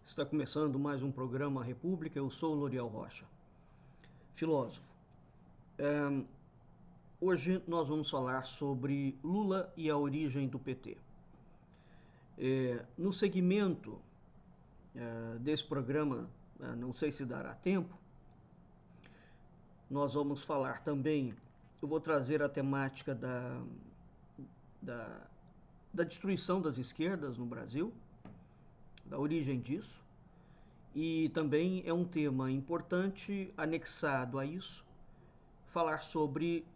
Está começando mais um programa República. Eu sou o Loriel Rocha, filósofo. Hoje nós vamos falar sobre Lula e a origem do PT. No segmento desse programa, não sei se dará tempo, nós vamos falar também, eu vou trazer a temática da destruição das esquerdas no Brasil, da origem disso, e também é um tema importante, anexado a isso, falar sobre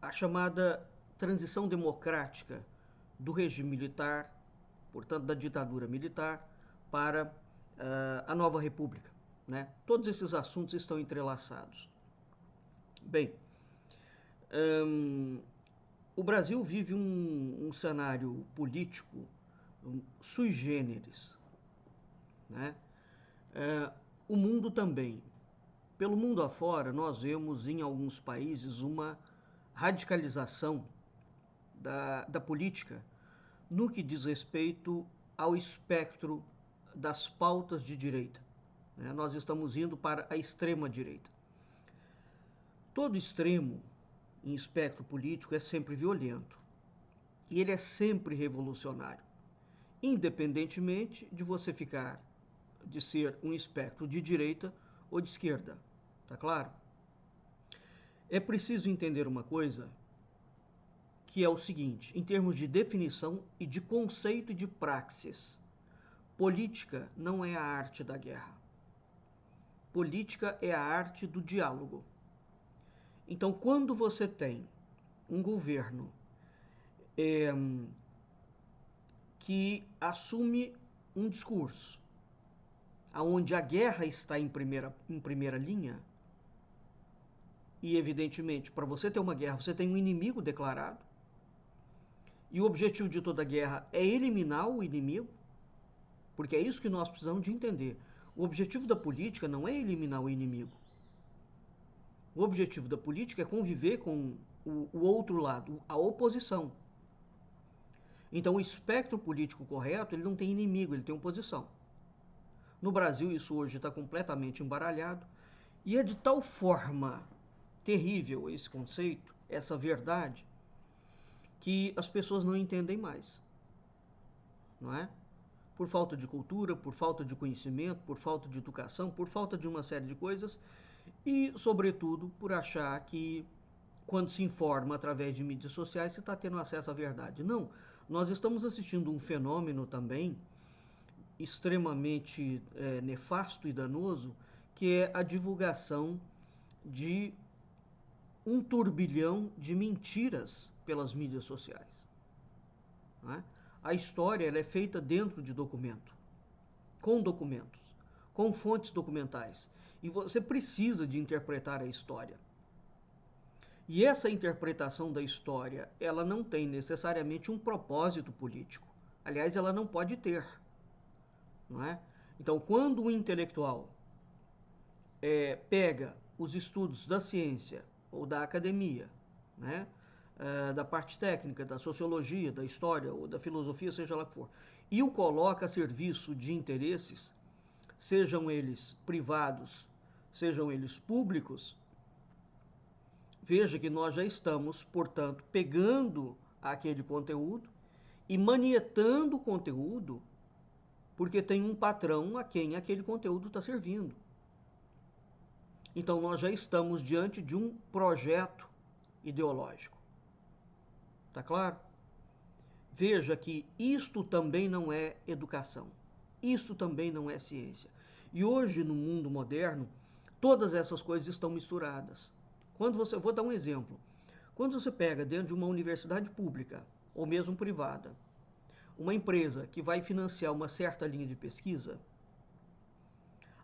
a chamada transição democrática do regime militar, portanto da ditadura militar, para a nova república, né? Todos esses assuntos estão entrelaçados. Bem, o Brasil vive um cenário político sui generis, né? O mundo também. Pelo mundo afora, nós vemos em alguns países uma radicalização da política no que diz respeito ao espectro das pautas de direita. Nós estamos indo para a extrema direita. Todo extremo em espectro político é sempre violento e ele é sempre revolucionário, independentemente de você de ser um espectro de direita ou de esquerda, tá claro? É preciso entender uma coisa, que é o seguinte, em termos de definição e de conceito e de praxis. Política não é a arte da guerra. Política é a arte do diálogo. Então, quando você tem um governo que assume um discurso onde a guerra está em primeira linha, e evidentemente, para você ter uma guerra, você tem um inimigo declarado, e o objetivo de toda guerra é eliminar o inimigo, porque é isso que nós precisamos de entender. O objetivo da política não é eliminar o inimigo. O objetivo da política é conviver com o outro lado, a oposição. Então, o espectro político correto, ele não tem inimigo, ele tem oposição. No Brasil, isso hoje está completamente embaralhado, e é de tal forma terrível esse conceito, essa verdade, que as pessoas não entendem mais, não é? Por falta de cultura, por falta de conhecimento, por falta de educação, por falta de uma série de coisas e, sobretudo, por achar que quando se informa através de mídias sociais se está tendo acesso à verdade. Não, nós estamos assistindo um fenômeno também extremamente nefasto e danoso, que é a divulgação de um turbilhão de mentiras pelas mídias sociais. Não é? A história ela é feita dentro de documento, com documentos, com fontes documentais. E você precisa de interpretar a história. E essa interpretação da história, ela não tem necessariamente um propósito político. Aliás, ela não pode ter. Não é? Então, quando o intelectual pega os estudos da ciência ou da academia, né, da parte técnica, da sociologia, da história ou da filosofia, seja lá o que for, e o coloca a serviço de interesses, sejam eles privados, sejam eles públicos, veja que nós já estamos, portanto, pegando aquele conteúdo e manietando o conteúdo porque tem um patrão a quem aquele conteúdo está servindo. Então nós já estamos diante de um projeto ideológico. Tá claro? Veja que isto também não é educação. Isso também não é ciência. E hoje, no mundo moderno, todas essas coisas estão misturadas. Vou dar um exemplo. Quando você pega dentro de uma universidade pública, ou mesmo privada, uma empresa que vai financiar uma certa linha de pesquisa,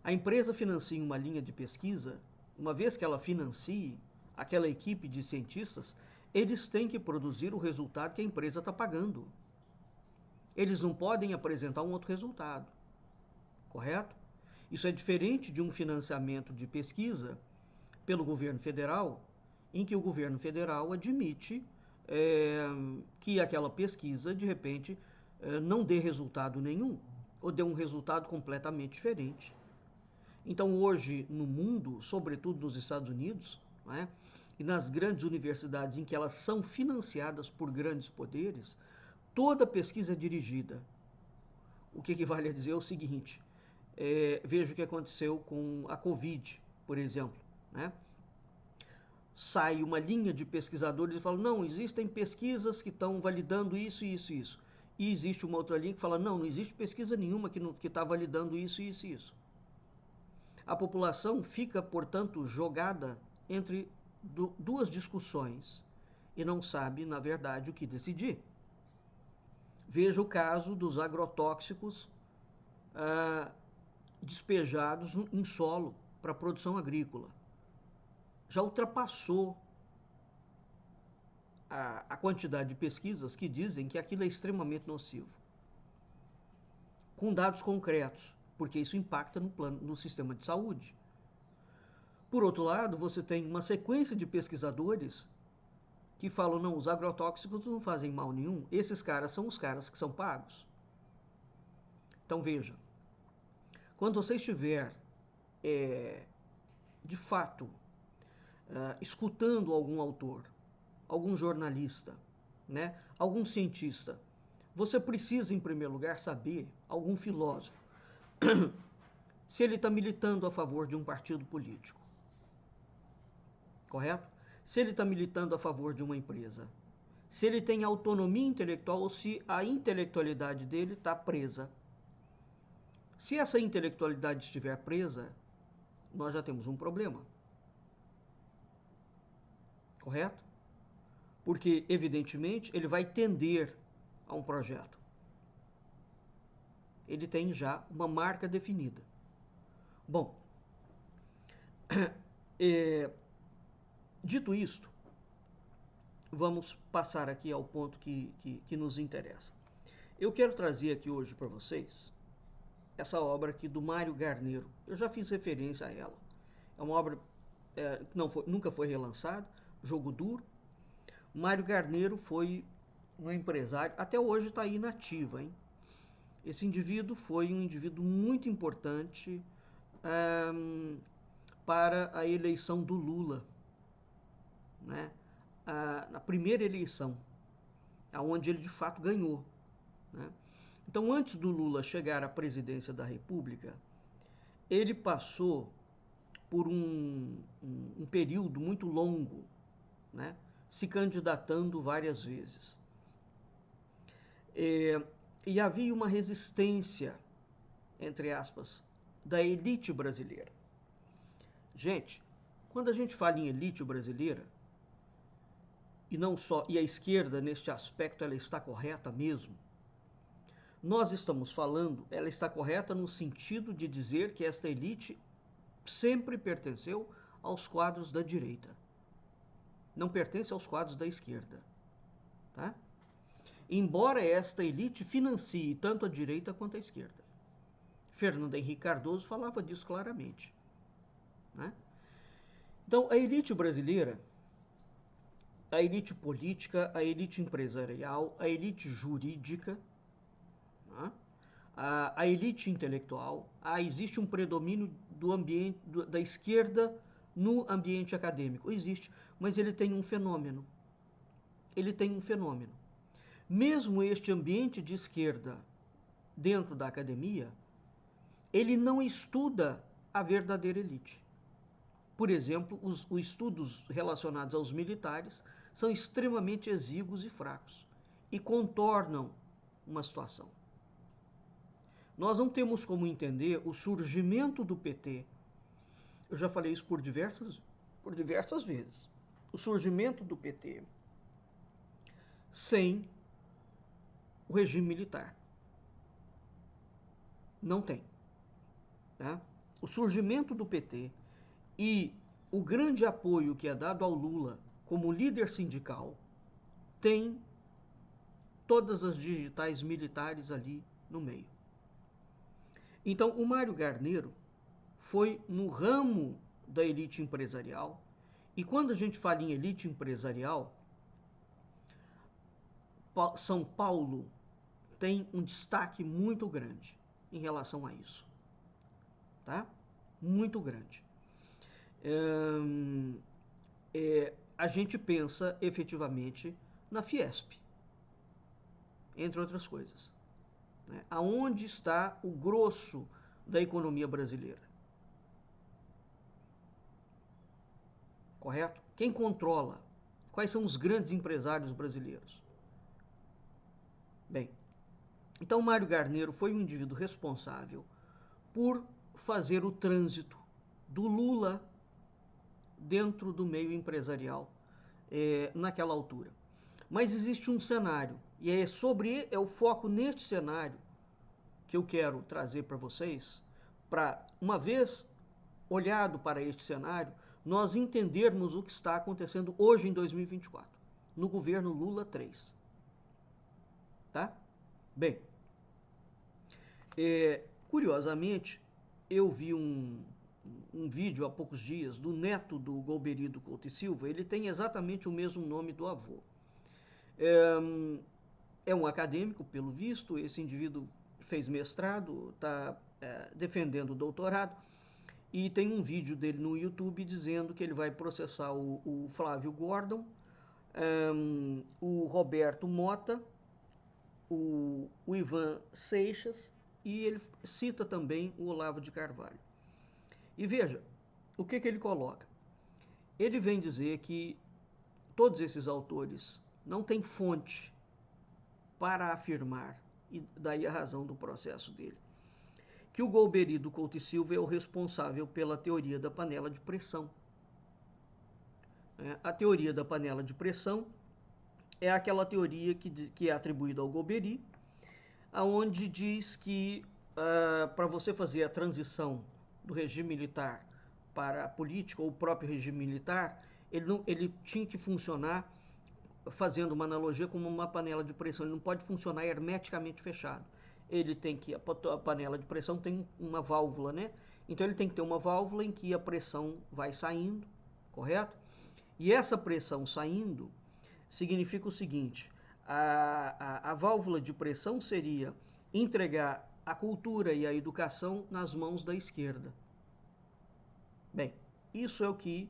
a empresa financia uma linha de pesquisa, uma vez que ela financie aquela equipe de cientistas, eles têm que produzir o resultado que a empresa está pagando. Eles não podem apresentar um outro resultado, correto? Isso é diferente de um financiamento de pesquisa pelo governo federal, em que o governo federal admite que aquela pesquisa, de repente, não dê resultado nenhum. ou deu um resultado completamente diferente. Então, hoje, no mundo, sobretudo nos Estados Unidos, né, e nas grandes universidades em que elas são financiadas por grandes poderes, toda pesquisa é dirigida. O que equivale a dizer o seguinte: veja o que aconteceu com a Covid, por exemplo. Né? Sai uma linha de pesquisadores e fala, não, existem pesquisas que estão validando isso, isso, isso. E existe uma outra linha que fala, não, não existe pesquisa nenhuma que está validando isso, isso, isso. A população fica, portanto, jogada entre duas discussões e não sabe, na verdade, o que decidir. Veja o caso dos agrotóxicos despejados em solo para a produção agrícola. Já ultrapassou a quantidade de pesquisas que dizem que aquilo é extremamente nocivo. Com dados concretos, porque isso impacta no sistema de saúde. Por outro lado, você tem uma sequência de pesquisadores que falam, não, os agrotóxicos não fazem mal nenhum, esses caras são os caras que são pagos. Então veja, quando você estiver, de fato, escutando algum autor, algum jornalista, né, algum cientista, você precisa, em primeiro lugar, saber, algum filósofo, se ele está militando a favor de um partido político. Correto? Se ele está militando a favor de uma empresa. Se ele tem autonomia intelectual ou se a intelectualidade dele está presa. Se essa intelectualidade estiver presa, nós já temos um problema. Correto? Porque, evidentemente, ele vai tender a um projeto. Ele tem já uma marca definida. Bom, dito isto, vamos passar aqui ao ponto que nos interessa. Eu quero trazer aqui hoje para vocês essa obra aqui do Mário Garneiro. Eu já fiz referência a ela. É uma obra que nunca foi relançada, Jogo Duro. Mário Garneiro foi um empresário, até hoje está aí nativa, hein? Esse indivíduo foi um indivíduo muito importante para a eleição do Lula, né? Na primeira eleição, onde ele de fato ganhou, né? Então, antes do Lula chegar à presidência da República, ele passou por um período muito longo, né, se candidatando várias vezes. E havia uma resistência, entre aspas, da elite brasileira. Gente, quando a gente fala em elite brasileira, e não só, e a esquerda neste aspecto ela está correta mesmo, nós estamos falando, ela está correta no sentido de dizer que esta elite sempre pertenceu aos quadros da direita. Não pertence aos quadros da esquerda. Tá? Embora esta elite financie tanto a direita quanto a esquerda. Fernando Henrique Cardoso falava disso claramente. Né? Então, a elite brasileira, a elite política, a elite empresarial, a elite jurídica, né? A elite intelectual, existe um predomínio do ambiente da esquerda no ambiente acadêmico. Existe, mas ele tem um fenômeno. Ele tem um fenômeno. Mesmo este ambiente de esquerda dentro da academia, ele não estuda a verdadeira elite. Por exemplo, os estudos relacionados aos militares são extremamente exíguos e fracos e contornam uma situação. Nós não temos como entender o surgimento do PT. Eu já falei isso por diversas vezes. O surgimento do PT sem o regime militar. Não tem. Tá? O surgimento do PT e o grande apoio que é dado ao Lula como líder sindical tem todas as digitais militares ali no meio. Então, o Mário Garneiro foi no ramo da elite empresarial, e quando a gente fala em elite empresarial, São Paulo tem um destaque muito grande. em relação a isso, tá? Muito grande. A gente pensa efetivamente na Fiesp, entre outras coisas, né? Aonde está o grosso da economia brasileira? Correto? Quem controla? Quais são os grandes empresários brasileiros? Bem, então Mário Garneiro foi um indivíduo responsável por fazer o trânsito do Lula dentro do meio empresarial naquela altura. Mas existe um cenário, e é o foco neste cenário que eu quero trazer para vocês, para, uma vez olhado para este cenário, nós entendermos o que está acontecendo hoje em 2024, no governo Lula 3. Tá? Bem, curiosamente, eu vi um vídeo há poucos dias do neto do Golbery Couto e Silva. Ele tem exatamente o mesmo nome do avô. É um acadêmico, pelo visto. Esse indivíduo fez mestrado, está defendendo o doutorado, e tem um vídeo dele no YouTube dizendo que ele vai processar o Flávio Gordon, o Roberto Mota, o Ivan Seixas, e ele cita também o Olavo de Carvalho. E veja, o que ele coloca? Ele vem dizer que todos esses autores não têm fonte para afirmar, e daí a razão do processo dele, que o Golbery Couto e Silva é o responsável pela teoria da panela de pressão. A teoria da panela de pressão é aquela teoria que é atribuída ao Golbery, onde diz que para você fazer a transição do regime militar para a política, ou o próprio regime militar, ele tinha que funcionar, fazendo uma analogia, como uma panela de pressão. Ele não pode funcionar hermeticamente fechado. Ele tem que, a panela de pressão tem uma válvula, né? Então ele tem que ter uma válvula em que a pressão vai saindo, correto? E essa pressão saindo significa o seguinte: a válvula de pressão seria entregar a cultura e a educação nas mãos da esquerda. Bem, isso é o que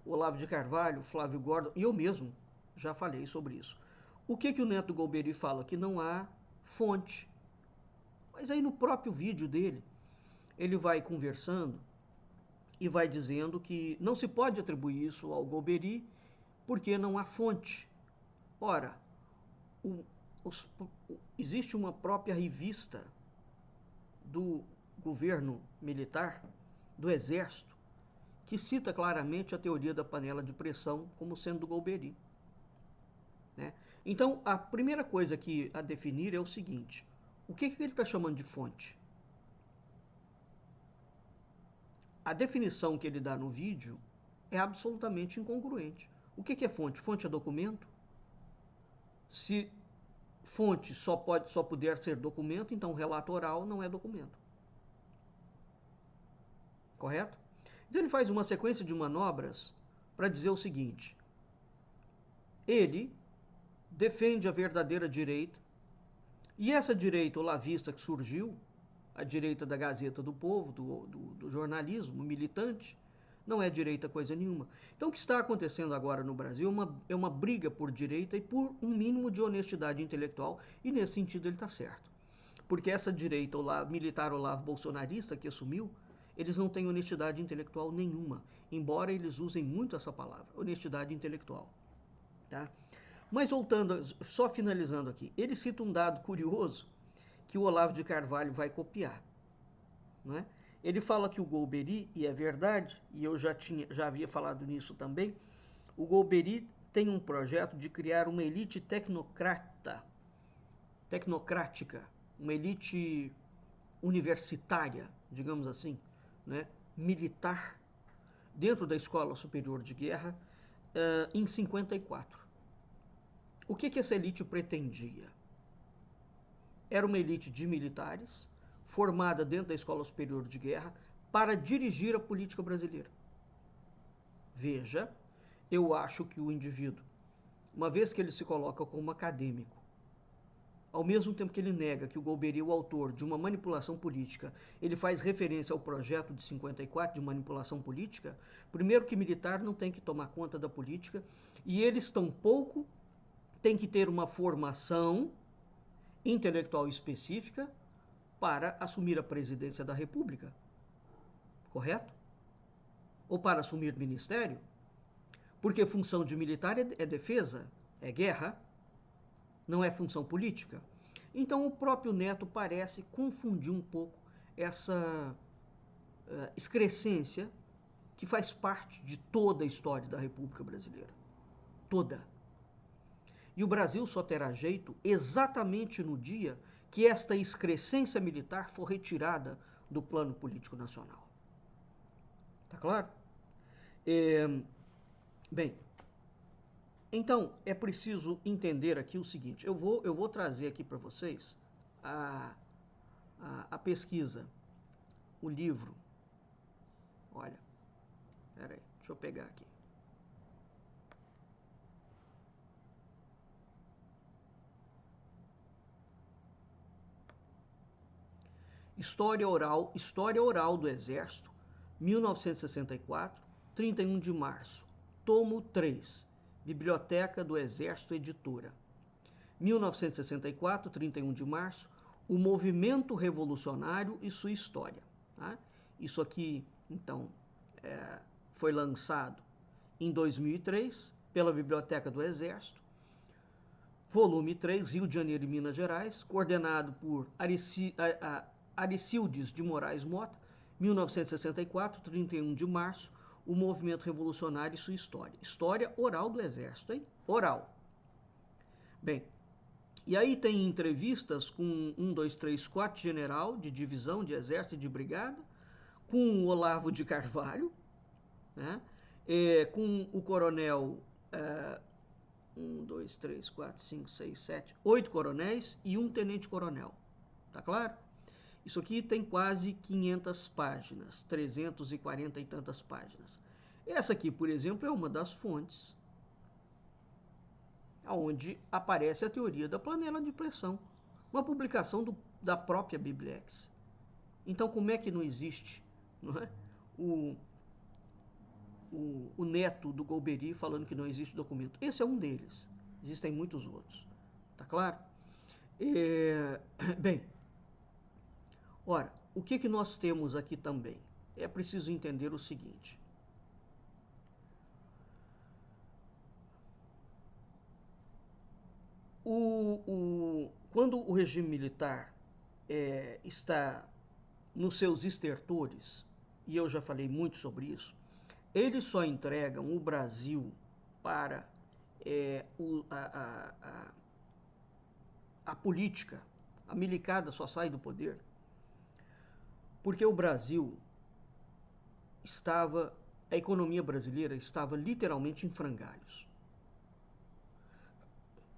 Olavo de Carvalho, Flávio Gordon, e eu mesmo já falei sobre isso. O que o neto Golbery fala? Que não há fonte. Mas aí no próprio vídeo dele, ele vai conversando e vai dizendo que não se pode atribuir isso ao Golbery porque não há fonte. Ora, existe uma própria revista do governo militar, do Exército, que cita claramente a teoria da panela de pressão como sendo do Golbery, né? Então, a primeira coisa a definir é o seguinte: o que ele está chamando de fonte? A definição que ele dá no vídeo é absolutamente incongruente. O que é fonte? Fonte é documento? Se fonte só puder ser documento, então relato oral não é documento. Correto? Então ele faz uma sequência de manobras para dizer o seguinte: ele defende a verdadeira direita, e essa direita olavista que surgiu, a direita da Gazeta do Povo, do jornalismo militante, não é direita coisa nenhuma. Então o que está acontecendo agora no Brasil é uma briga por direita e por um mínimo de honestidade intelectual, e nesse sentido ele está certo. Porque essa direita militar Olavo bolsonarista que assumiu, eles não têm honestidade intelectual nenhuma, embora eles usem muito essa palavra, honestidade intelectual. Tá? Mas voltando, só finalizando aqui, ele cita um dado curioso que o Olavo de Carvalho vai copiar, não é? Ele fala que o Golbery, e é verdade, e eu já havia falado nisso também, o Golbery tem um projeto de criar uma elite tecnocrática, uma elite universitária, digamos assim, né, militar, dentro da Escola Superior de Guerra, em 54. O que essa elite pretendia? Era uma elite de militares, formada dentro da Escola Superior de Guerra, para dirigir a política brasileira. Veja, eu acho que o indivíduo, uma vez que ele se coloca como acadêmico, ao mesmo tempo que ele nega que o Golbery é o autor de uma manipulação política, ele faz referência ao projeto de 54 de manipulação política, primeiro que militar não tem que tomar conta da política, e eles tampouco têm que ter uma formação intelectual específica para assumir a presidência da República. Correto? Ou para assumir ministério? Porque função de militar é defesa, é guerra, não é função política. Então o próprio Neto parece confundir um pouco essa excrescência que faz parte de toda a história da República Brasileira. Toda. E o Brasil só terá jeito exatamente no dia que esta excrescência militar for retirada do plano político nacional. Tá claro? Bem, então é preciso entender aqui o seguinte. Eu vou trazer aqui para vocês a pesquisa, o livro. Olha, peraí, deixa eu pegar aqui. História Oral do Exército, 1964, 31 de março, tomo 3, Biblioteca do Exército Editora. 1964, 31 de março, o movimento revolucionário e sua história. Tá? Isso aqui, então, foi lançado em 2003 pela Biblioteca do Exército, volume 3, Rio de Janeiro e Minas Gerais, coordenado por Aricildes de Moraes Mota, 1964, 31 de março, o movimento revolucionário e sua história. História oral do Exército, hein? Oral. Bem, e aí tem entrevistas com 1, 2, 3, 4 general de divisão, de exército e de brigada, com o Olavo de Carvalho, né? Com o coronel 1, 2, 3, 4, 5, 6, 7, 8 coronéis e um tenente-coronel. Tá claro? Isso aqui tem quase 500 páginas, 340 e tantas páginas. Essa aqui, por exemplo, é uma das fontes onde aparece a teoria da panela de pressão, uma publicação da própria Bibliex. Então, como é que não existe, não é? O neto do Golbery falando que não existe documento? Esse é um deles. Existem muitos outros. Tá claro? Bem, ora, o que nós temos aqui também? É preciso entender o seguinte. Quando o regime militar está nos seus estertores, e eu já falei muito sobre isso, eles só entregam o Brasil para a política, a milicada só sai do poder, porque o Brasil a economia brasileira estava literalmente em frangalhos.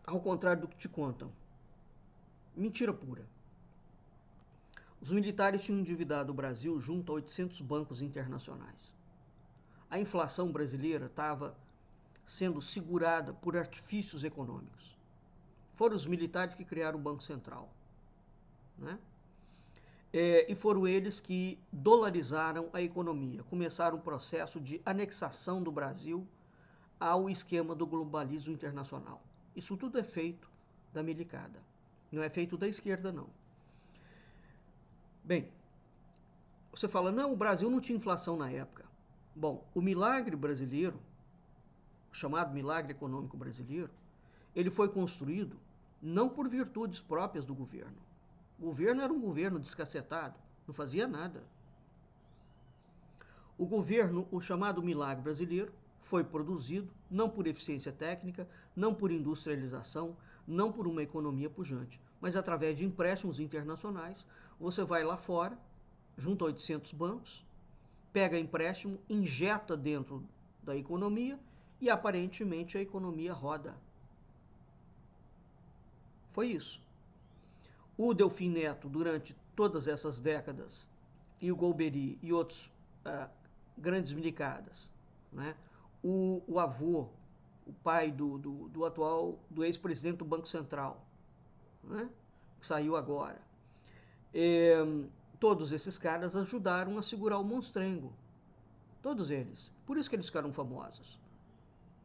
Ao contrário do que te contam. Mentira pura. Os militares tinham endividado o Brasil junto a 800 bancos internacionais. A inflação brasileira estava sendo segurada por artifícios econômicos. Foram os militares que criaram o Banco Central, né? E foram eles que dolarizaram a economia, começaram o processo de anexação do Brasil ao esquema do globalismo internacional. Isso tudo é feito da milicada, não é feito da esquerda, não. Bem, você fala, não, o Brasil não tinha inflação na época. Bom, o milagre brasileiro, o chamado milagre econômico brasileiro, ele foi construído não por virtudes próprias do governo. O governo era um governo descacetado, não fazia nada. O governo, o chamado milagre brasileiro, foi produzido não por eficiência técnica, não por industrialização, não por uma economia pujante, mas através de empréstimos internacionais. Você vai lá fora, junto a 800 bancos, pega empréstimo, injeta dentro da economia e aparentemente a economia roda. Foi isso. O Delfim Neto, durante todas essas décadas, e o Golbery e outros grandes milicadas, né? O avô, o pai do ex-presidente do Banco Central, né? que saiu agora. Todos esses caras ajudaram a segurar o monstrengo. Todos eles. Por isso que eles ficaram famosos.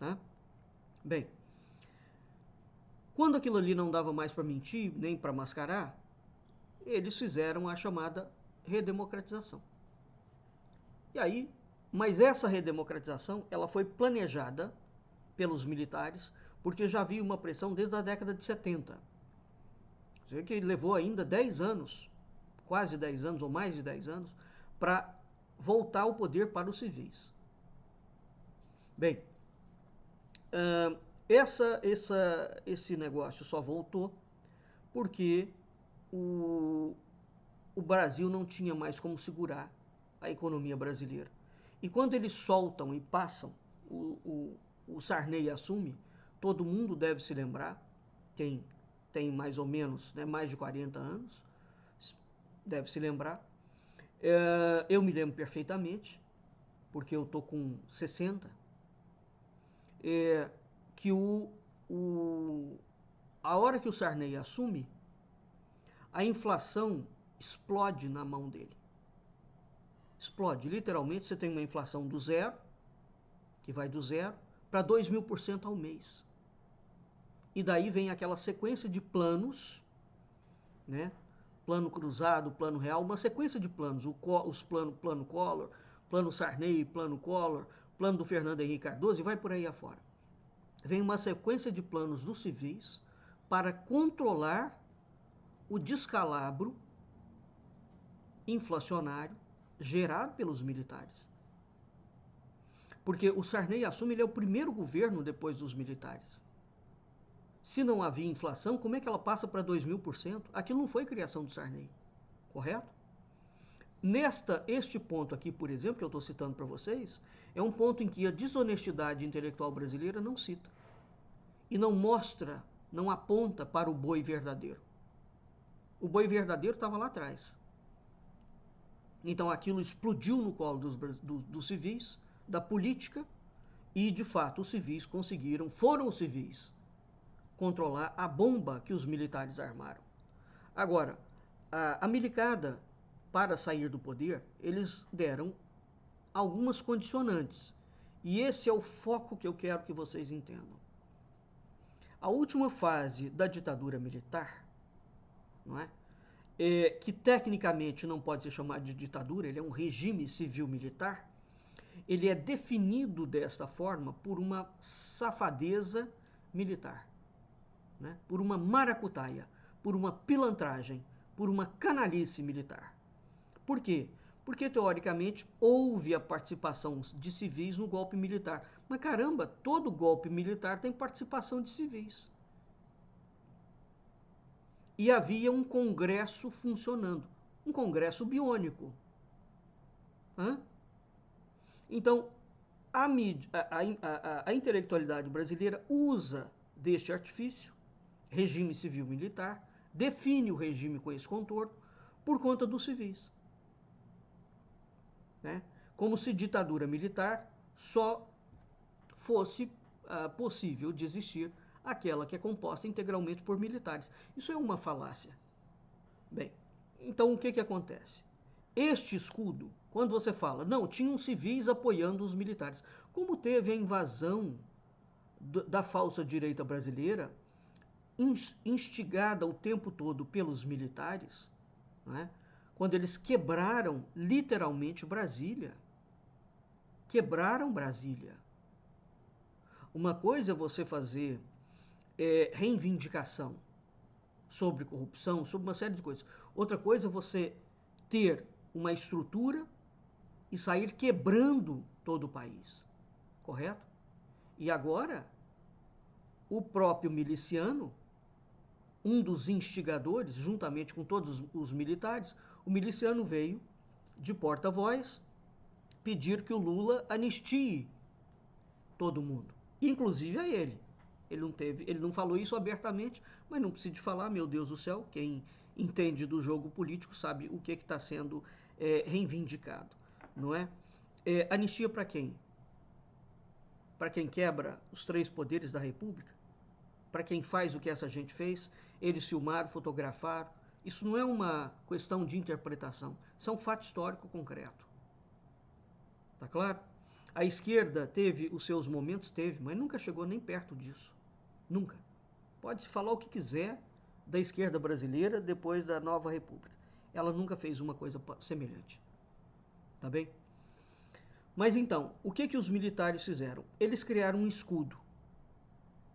Né? Bem, quando aquilo ali não dava mais para mentir, nem para mascarar, eles fizeram a chamada redemocratização. E aí, mas essa redemocratização, ela foi planejada pelos militares, porque já havia uma pressão desde a década de 70. Você vê que levou ainda 10 anos, quase 10 anos ou mais de 10 anos, para voltar o poder para os civis. Bem, esse negócio só voltou porque o Brasil não tinha mais como segurar a economia brasileira. E quando eles soltam e passam, o Sarney assume, todo mundo deve se lembrar, quem tem mais ou menos, né, mais de 40 anos, deve se lembrar. Eu me lembro perfeitamente, porque eu tô com 60, que a hora que o Sarney assume, a inflação explode na mão dele. Explode, literalmente você tem uma inflação do zero, que vai do zero, para 2.000% ao mês. E daí vem aquela sequência de planos, né? Plano cruzado, plano real, uma sequência de planos, plano Collor, plano Sarney, plano Collor, plano do Fernando Henrique Cardoso e vai por aí afora. Vem uma sequência de planos dos civis para controlar o descalabro inflacionário gerado pelos militares. Porque o Sarney assume, ele é o primeiro governo depois dos militares. Se não havia inflação, como é que ela passa para 2.000%? Aquilo não foi criação do Sarney, correto? Este ponto aqui, por exemplo, que eu estou citando para vocês, é um ponto em que a desonestidade intelectual brasileira não cita. E não mostra, não aponta para o boi verdadeiro. O boi verdadeiro estava lá atrás. Então aquilo explodiu no colo dos civis, da política, e de fato os civis foram os civis, controlar a bomba que os militares armaram. Agora, a milicada, para sair do poder, eles deram algumas condicionantes. E esse é o foco que eu quero que vocês entendam. A última fase da ditadura militar, não é? Que tecnicamente não pode ser chamado de ditadura, ele é um regime civil-militar, ele é definido desta forma por uma safadeza militar, né? Por uma maracutaia, por uma pilantragem, por uma canalice militar. Por quê? Porque, teoricamente, houve a participação de civis no golpe militar. Mas, caramba, todo golpe militar tem participação de civis. E havia um congresso funcionando, um congresso biônico. Então, a intelectualidade brasileira usa deste artifício, regime civil-militar, define o regime com esse contorno, por conta dos civis. Né? Como se ditadura militar só fosse possível de existir aquela que é composta integralmente por militares. Isso é uma falácia. Bem, então o que acontece? Este escudo, quando você fala, não, tinham civis apoiando os militares. Como teve a invasão da falsa direita brasileira, instigada o tempo todo pelos militares, né? Quando eles quebraram literalmente Brasília. Quebraram Brasília. Uma coisa é você fazer reivindicação sobre corrupção, sobre uma série de coisas. Outra coisa é você ter uma estrutura e sair quebrando todo o país. Correto? E agora, o próprio miliciano, um dos instigadores, juntamente com todos os militares, o miliciano veio de porta-voz pedir que o Lula anistie todo mundo, inclusive a ele. Ele não falou isso abertamente, mas não precisa de falar, meu Deus do céu, quem entende do jogo político sabe o que está sendo reivindicado, não é? Anistia para quem? Para quem quebra os 3 poderes da República? Para quem faz o que essa gente fez? eles filmaram, fotografaram. Isso não é uma questão de interpretação, isso é um fato histórico concreto. Tá claro? A esquerda teve os seus momentos, teve, mas nunca chegou nem perto disso. Nunca. Pode falar o que quiser da esquerda brasileira depois da nova república. Ela nunca fez uma coisa semelhante. Tá bem? Mas então, o que os militares fizeram? Eles criaram um escudo.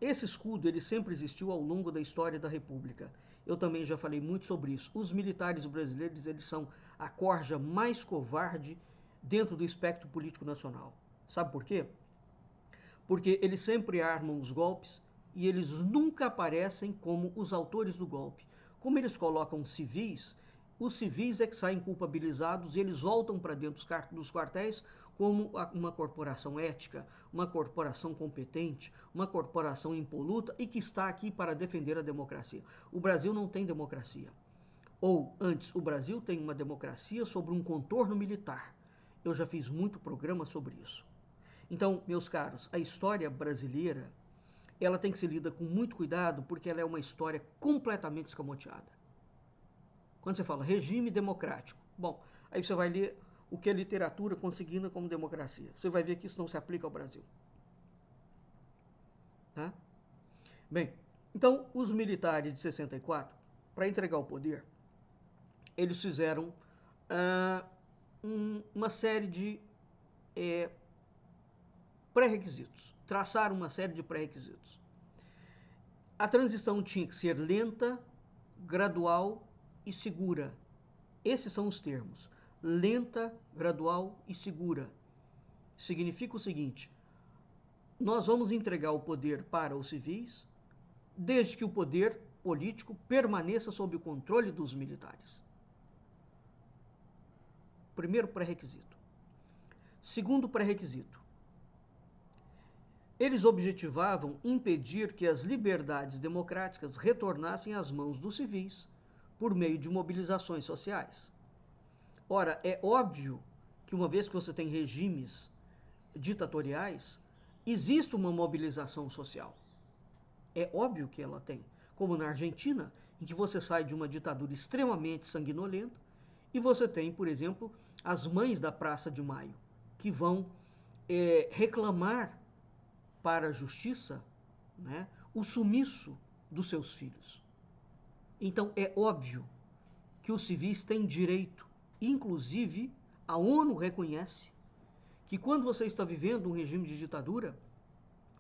Esse escudo ele sempre existiu ao longo da história da república. Eu também já falei muito sobre isso. Os militares brasileiros eles são a corja mais covarde dentro do espectro político nacional. Sabe por quê? Porque eles sempre armam os golpes e eles nunca aparecem como os autores do golpe. Como eles colocam civis, os civis é que saem culpabilizados e eles voltam para dentro dos quartéis como uma corporação ética, uma corporação competente, uma corporação impoluta e que está aqui para defender a democracia. O Brasil não tem democracia. Ou, antes, o Brasil tem uma democracia sobre um contorno militar. Eu já fiz muito programa sobre isso. Então, meus caros, a história brasileira, ela tem que ser lida com muito cuidado, porque ela é uma história completamente escamoteada. Quando você fala regime democrático, bom, aí você vai ler o que a literatura consigna como democracia. Você vai ver que isso não se aplica ao Brasil. Tá? Bem, então, os militares de 64, para entregar o poder, eles fizeram uma série de pré-requisitos, traçaram uma série de pré-requisitos. A transição tinha que ser lenta, gradual e segura. Esses são os termos. Lenta, gradual e segura. Significa o seguinte: nós vamos entregar o poder para os civis, desde que o poder político permaneça sob o controle dos militares. Primeiro pré-requisito. Segundo pré-requisito: eles objetivavam impedir que as liberdades democráticas retornassem às mãos dos civis por meio de mobilizações sociais. Ora, é óbvio que uma vez que você tem regimes ditatoriais, existe uma mobilização social. É óbvio que ela tem. Como na Argentina, em que você sai de uma ditadura extremamente sanguinolenta e você tem, por exemplo, as mães da Praça de Maio, que vão reclamar para a justiça, né, o sumiço dos seus filhos. Então é óbvio que os civis têm direito, inclusive a ONU reconhece que quando você está vivendo um regime de ditadura,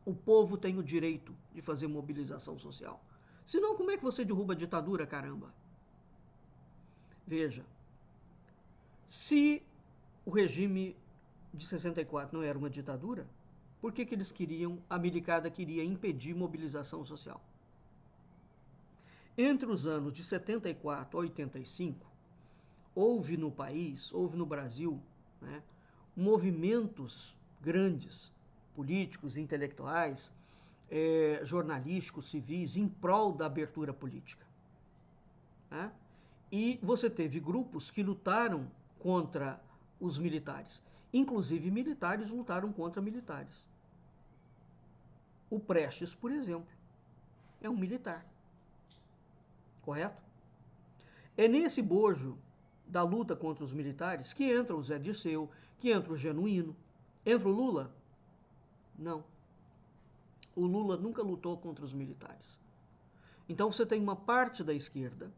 o povo tem o direito de fazer mobilização social. Senão, como é que você derruba a ditadura, caramba? Veja, se o regime de 64 não era uma ditadura, por que eles queriam, a milicada queria impedir mobilização social? Entre os anos de 74 a 85, houve no país, houve no Brasil, né, movimentos grandes, políticos, intelectuais, jornalísticos, civis, em prol da abertura política. Né? E você teve grupos que lutaram contra os militares. Inclusive, militares lutaram contra militares. O Prestes, por exemplo, é um militar. Correto? É nesse bojo da luta contra os militares que entra o Zé Dirceu, que entra o Genuíno. Entra o Lula? Não. O Lula nunca lutou contra os militares. Então você tem uma parte da esquerda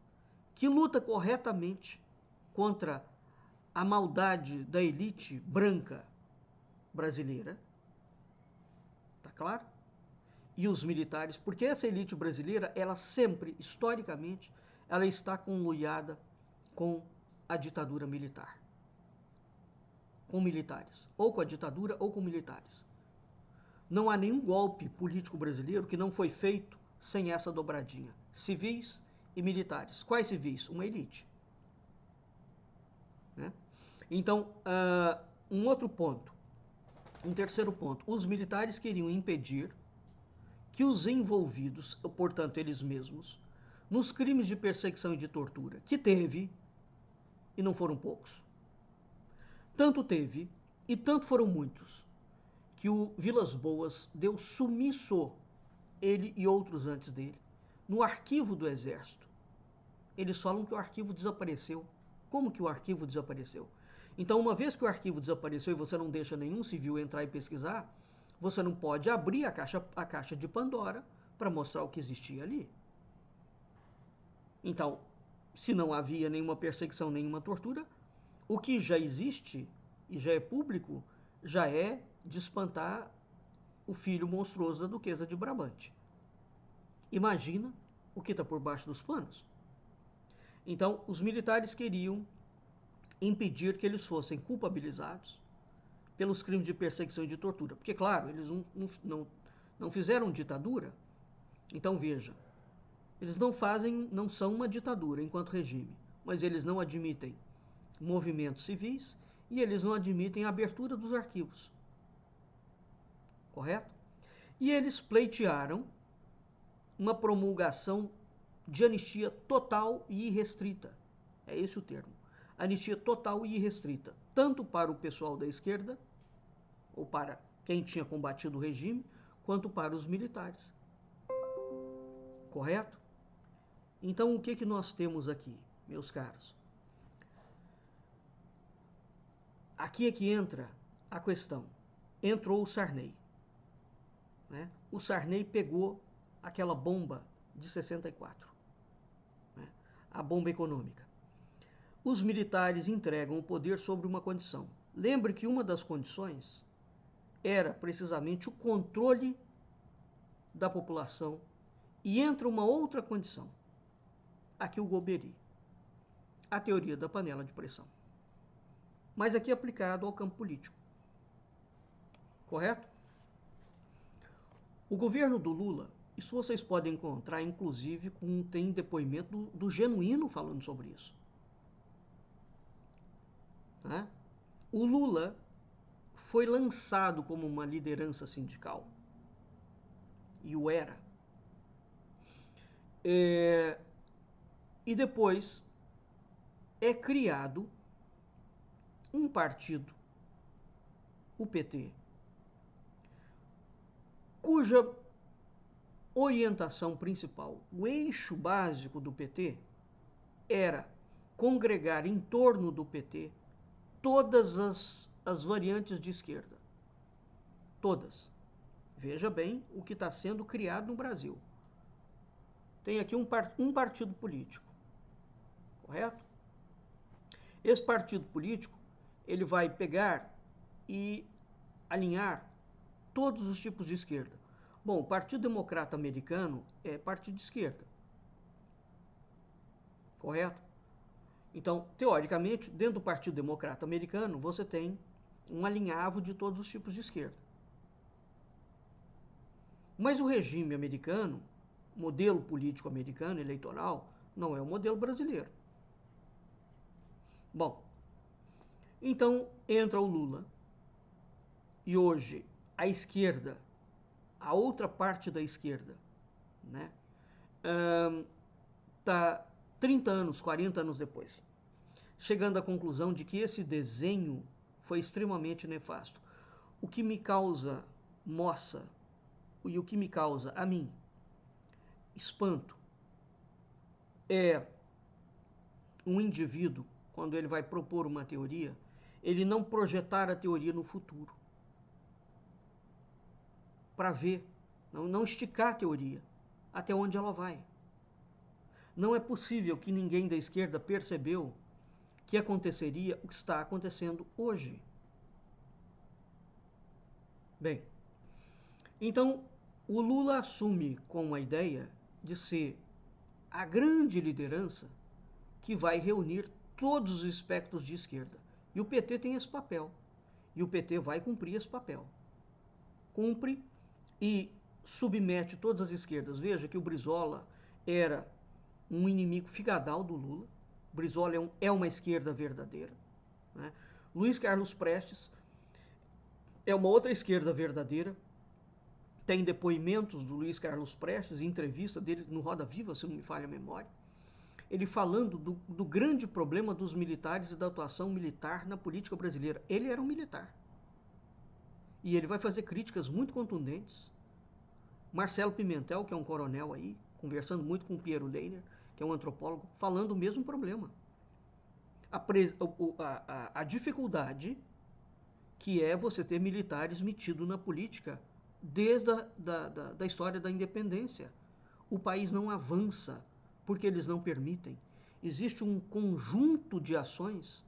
que luta corretamente contra a maldade da elite branca brasileira. Tá claro? E os militares, porque essa elite brasileira, ela sempre, historicamente, ela está conluiada com a ditadura militar. Com militares. Ou com a ditadura ou com militares. Não há nenhum golpe político brasileiro que não foi feito sem essa dobradinha. Civis e militares. Quais civis? Uma elite. Né? Então, um outro ponto. Um terceiro ponto. Os militares queriam impedir que os envolvidos, portanto eles mesmos, nos crimes de perseguição e de tortura, que teve, e não foram poucos, tanto teve, e tanto foram muitos, que o Vilas Boas deu sumiço, ele e outros antes dele, no arquivo do Exército. Eles falam que o arquivo desapareceu. Como que o arquivo desapareceu? Então, uma vez que o arquivo desapareceu e você não deixa nenhum civil entrar e pesquisar, você não pode abrir a caixa de Pandora para mostrar o que existia ali. Então, se não havia nenhuma perseguição, nenhuma tortura, o que já existe e já é público já é de espantar o filho monstruoso da Duquesa de Brabante. Imagina o que está por baixo dos panos. Então, os militares queriam impedir que eles fossem culpabilizados pelos crimes de perseguição e de tortura. Porque, claro, eles não fizeram ditadura. Então, veja, eles não são uma ditadura enquanto regime, mas eles não admitem movimentos civis e eles não admitem a abertura dos arquivos. Correto? E eles pleitearam uma promulgação de anistia total e irrestrita. É esse o termo. Anistia total e irrestrita, tanto para o pessoal da esquerda, ou para quem tinha combatido o regime, quanto para os militares. Correto? Então, o que nós temos aqui, meus caros? Aqui é que entra a questão. Entrou o Sarney. Né? O Sarney pegou aquela bomba de 64, né? A bomba econômica. Os militares entregam o poder sob uma condição. Lembre que uma das condições era precisamente o controle da população e entra uma outra condição. Aqui o Golbery, a teoria da panela de pressão. Mas aqui aplicado ao campo político. Correto? O governo do Lula, isso vocês podem encontrar, inclusive, tem depoimento do Genuíno falando sobre isso. Né? O Lula foi lançado como uma liderança sindical. E o era. E depois é criado um partido, o PT, cuja orientação principal, o eixo básico do PT, era congregar em torno do PT todas as variantes de esquerda. Todas. Veja bem o que está sendo criado no Brasil. Tem aqui um partido político. Correto? Esse partido político, ele vai pegar e alinhar todos os tipos de esquerda. Bom, o Partido Democrata Americano é partido de esquerda. Correto? Então, teoricamente, dentro do Partido Democrata Americano, você tem um alinhavo de todos os tipos de esquerda. Mas o regime americano, modelo político americano, eleitoral, não é o modelo brasileiro. Bom, então entra o Lula e hoje a esquerda, a outra parte da esquerda, né, está 30 anos, 40 anos depois, chegando à conclusão de que esse desenho foi extremamente nefasto. O que me causa moça e o que me causa, a mim, espanto, é um indivíduo, quando ele vai propor uma teoria, ele não projetar a teoria no futuro, para ver, não esticar a teoria até onde ela vai. Não é possível que ninguém da esquerda percebeu que aconteceria o que está acontecendo hoje. Bem, então o Lula assume com a ideia de ser a grande liderança que vai reunir todos os espectros de esquerda. E o PT tem esse papel. E o PT vai cumprir esse papel. Cumpre e submete todas as esquerdas. Veja que o Brizola era um inimigo figadal do Lula. O Brizola é uma esquerda verdadeira. Né? Luiz Carlos Prestes é uma outra esquerda verdadeira. Tem depoimentos do Luiz Carlos Prestes, entrevista dele no Roda Viva, se não me falha a memória. Ele falando do grande problema dos militares e da atuação militar na política brasileira. Ele era um militar. E ele vai fazer críticas muito contundentes. Marcelo Pimentel, que é um coronel aí, conversando muito com o Piero Leiner, que é um antropólogo, falando o mesmo problema. A dificuldade que é você ter militares metidos na política desde da história da independência. O país não avança porque eles não permitem. Existe um conjunto de ações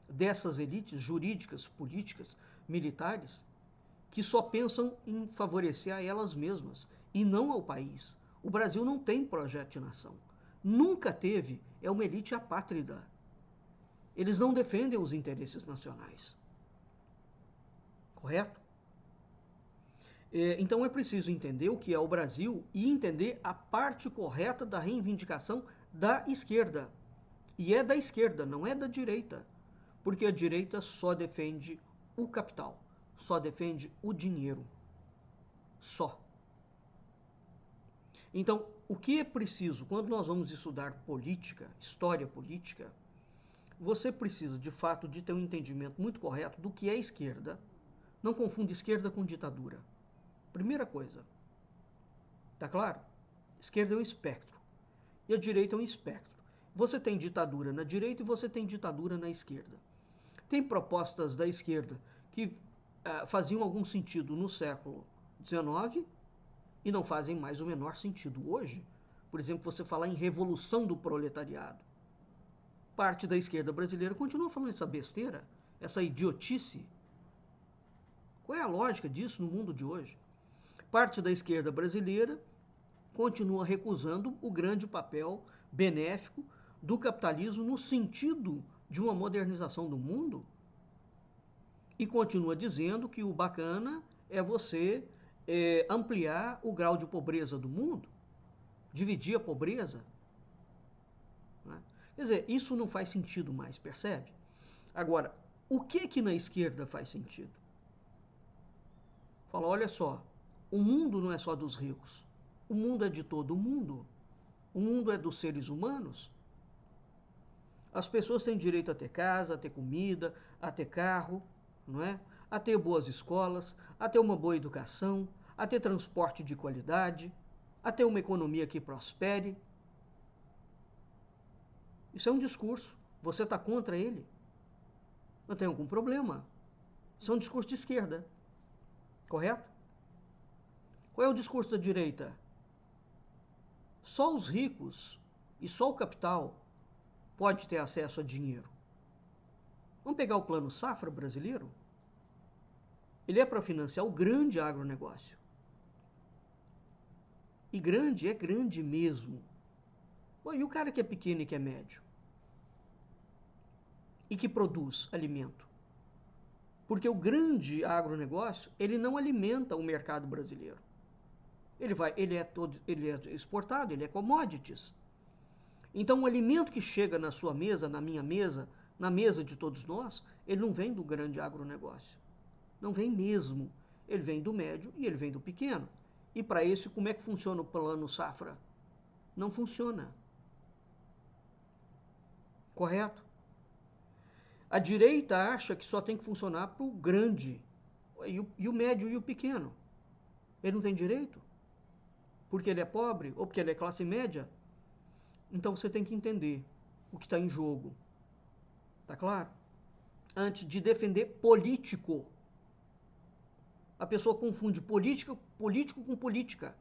dessas elites jurídicas, políticas, militares, que só pensam em favorecer a elas mesmas e não ao país. O Brasil não tem projeto de nação. Nunca teve, é uma elite apátrida. Eles não defendem os interesses nacionais. Correto? Então é preciso entender o que é o Brasil e entender a parte correta da reivindicação da esquerda. E é da esquerda, não é da direita. Porque a direita só defende o capital, só defende o dinheiro. Só. Então, o que é preciso quando nós vamos estudar política, história política, você precisa, de fato, de ter um entendimento muito correto do que é esquerda. Não confunda esquerda com ditadura. Primeira coisa. Tá claro? Esquerda é um espectro. E a direita é um espectro. Você tem ditadura na direita e você tem ditadura na esquerda. Tem propostas da esquerda que faziam algum sentido no século XIX e não fazem mais o menor sentido hoje. Por exemplo, você falar em revolução do proletariado. Parte da esquerda brasileira continua falando essa besteira, essa idiotice. Qual é a lógica disso no mundo de hoje? Parte da esquerda brasileira continua recusando o grande papel benéfico do capitalismo no sentido de uma modernização do mundo e continua dizendo que o bacana é você ampliar o grau de pobreza do mundo, dividir a pobreza. Né? Quer dizer, isso não faz sentido mais, percebe? Agora, o que na esquerda faz sentido? Fala, olha só, o mundo não é só dos ricos, o mundo é de todo mundo, o mundo é dos seres humanos. As pessoas têm direito a ter casa, a ter comida, a ter carro, não é? A ter boas escolas, a ter uma boa educação, a ter transporte de qualidade, a ter uma economia que prospere. Isso é um discurso. Você está contra ele? Não tem algum problema. Isso é um discurso de esquerda. Correto? Qual é o discurso da direita? Só os ricos e só o capital pode ter acesso a dinheiro. Vamos pegar o Plano Safra brasileiro? Ele é para financiar o grande agronegócio. E grande é grande mesmo. Bom, e o cara que é pequeno e que é médio? E que produz alimento? Porque o grande agronegócio, ele não alimenta o mercado brasileiro. Ele é exportado, ele é commodities. Então o alimento que chega na sua mesa, na minha mesa, na mesa de todos nós, ele não vem do grande agronegócio. Não vem mesmo. Ele vem do médio e ele vem do pequeno. E para esse, como é que funciona o Plano Safra? Não funciona. Correto? A direita acha que só tem que funcionar para o grande, e o médio e o pequeno. Ele não tem direito? Porque ele é pobre ou porque ele é classe média? Então você tem que entender o que está em jogo. Tá claro? Antes de defender político. A pessoa confunde político com política.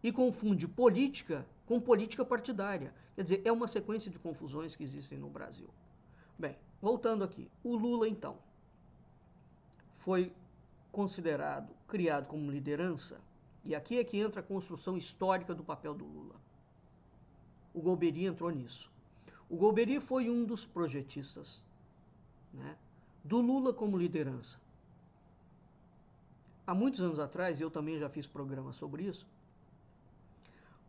E confunde política com política partidária. Quer dizer, é uma sequência de confusões que existem no Brasil. Bem, voltando aqui. O Lula, então, foi considerado, criado como liderança, e aqui é que entra a construção histórica do papel do Lula. O Golbery entrou nisso. O Golbery foi um dos projetistas, né, do Lula como liderança. Há muitos anos atrás, eu também já fiz programa sobre isso,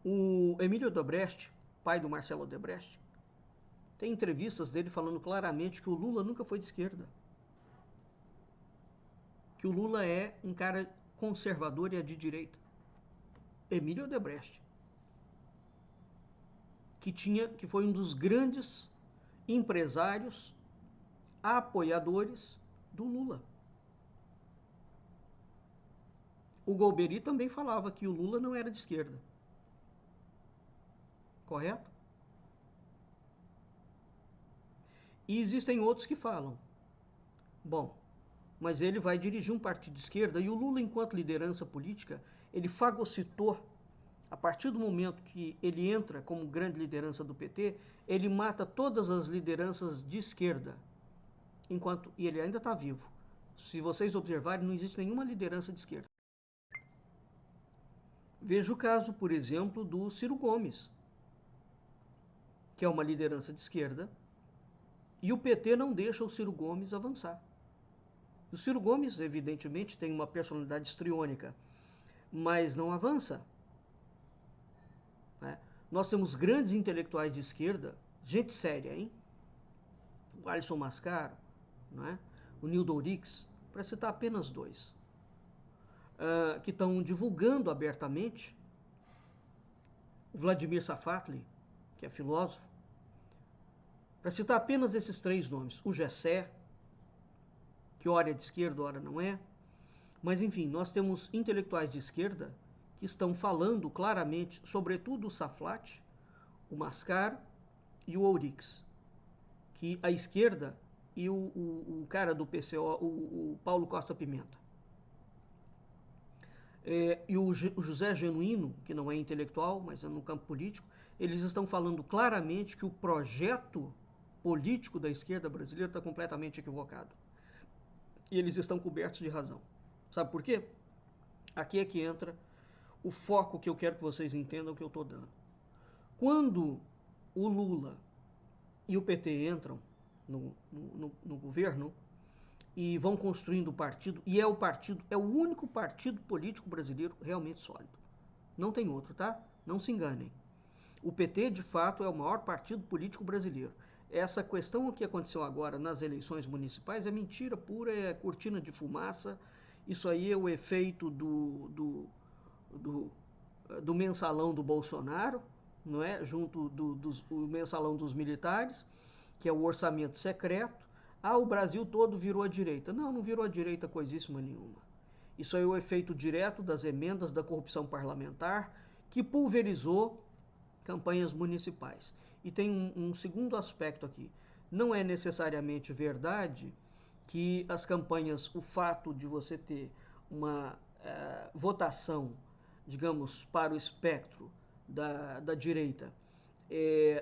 o Emílio Odebrecht, pai do Marcelo Odebrecht, tem entrevistas dele falando claramente que o Lula nunca foi de esquerda. Que o Lula é um cara conservador e é de direita. Emílio Odebrecht. Que foi um dos grandes empresários, apoiadores do Lula. O Golbery também falava que o Lula não era de esquerda. Correto? E existem outros que falam, bom, mas ele vai dirigir um partido de esquerda e o Lula, enquanto liderança política, ele fagocitou, a partir do momento que ele entra como grande liderança do PT, ele mata todas as lideranças de esquerda, e ele ainda está vivo. Se vocês observarem, não existe nenhuma liderança de esquerda. Veja o caso, por exemplo, do Ciro Gomes, que é uma liderança de esquerda, e o PT não deixa o Ciro Gomes avançar. O Ciro Gomes, evidentemente, tem uma personalidade histriônica, mas não avança. Né? Nós temos grandes intelectuais de esquerda, gente séria, hein? O Alisson Mascaro, né? O Nildo Ourix, para citar apenas dois, que estão divulgando abertamente. O Vladimir Safatli, que é filósofo, para citar apenas esses três nomes. O Gessé, que ora é de esquerda, ora não é. Mas, enfim, nós temos intelectuais de esquerda que estão falando claramente, sobretudo o Saflat, o Mascaro e o Ourix, que a esquerda e o cara do PCO, o Paulo Costa Pimenta. E o José Genuíno, que não é intelectual, mas é no campo político, eles estão falando claramente que o projeto político da esquerda brasileira está completamente equivocado. E eles estão cobertos de razão. Sabe por quê? Aqui é que entra o foco que eu quero que vocês entendam que eu estou dando. Quando o Lula e o PT entram no governo e vão construindo o partido, e é o único partido político brasileiro realmente sólido. Não tem outro, tá? Não se enganem. O PT, de fato, é o maior partido político brasileiro. Essa questão que aconteceu agora nas eleições municipais é mentira pura, é cortina de fumaça. Isso aí é o efeito do mensalão do Bolsonaro, não é? Junto do mensalão dos militares, que é o orçamento secreto. O Brasil todo virou à direita. Não, não virou à direita coisíssima nenhuma. Isso aí é o efeito direto das emendas da corrupção parlamentar, que pulverizou campanhas municipais. E tem um segundo aspecto aqui. Não é necessariamente verdade que as campanhas, o fato de você ter uma votação, digamos, para o espectro da direita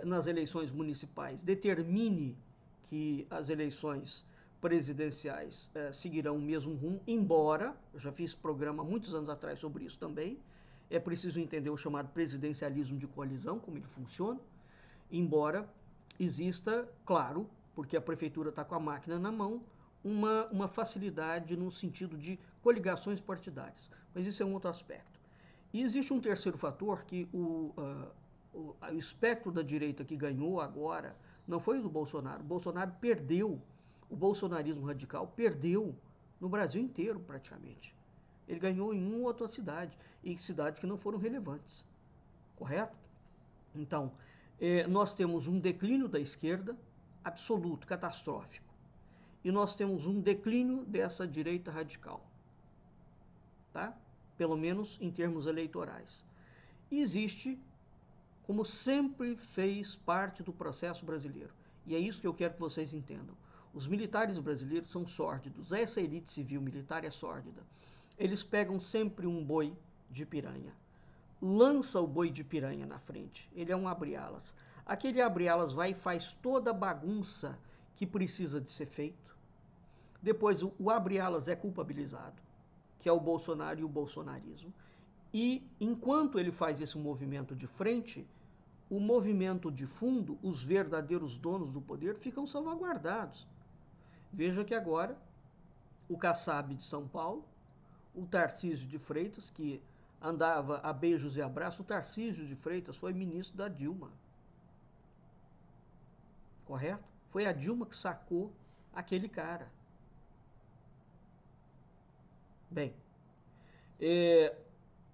nas eleições municipais, determine que as eleições presidenciais seguirão o mesmo rumo, embora, eu já fiz programa muitos anos atrás sobre isso também, é preciso entender o chamado presidencialismo de coalizão, como ele funciona, embora exista, claro, porque a prefeitura está com a máquina na mão, uma facilidade no sentido de coligações partidárias. Mas isso é um outro aspecto. E existe um terceiro fator que o espectro da direita que ganhou agora não foi o do Bolsonaro. O Bolsonaro perdeu, o bolsonarismo radical perdeu no Brasil inteiro praticamente. Ele ganhou em uma ou outra cidade, e cidades que não foram relevantes. Correto? Então, nós temos um declínio da esquerda absoluto, catastrófico. E nós temos um declínio dessa direita radical. Tá? Pelo menos em termos eleitorais. E existe, como sempre fez parte do processo brasileiro, e é isso que eu quero que vocês entendam. Os militares brasileiros são sórdidos, essa elite civil militar é sórdida. Eles pegam sempre um boi de piranha, lança o boi de piranha na frente, ele é um abre-alas. Aquele abre-alas vai e faz toda a bagunça que precisa de ser feito. Depois o abre-alas é culpabilizado, que é o Bolsonaro e o bolsonarismo. E enquanto ele faz esse movimento de frente, o movimento de fundo, os verdadeiros donos do poder, ficam salvaguardados. Veja que agora o Kassab de São Paulo, o Tarcísio de Freitas, que andava a beijos e abraços, o Tarcísio de Freitas foi ministro da Dilma. Correto? Foi a Dilma que sacou aquele cara. Bem,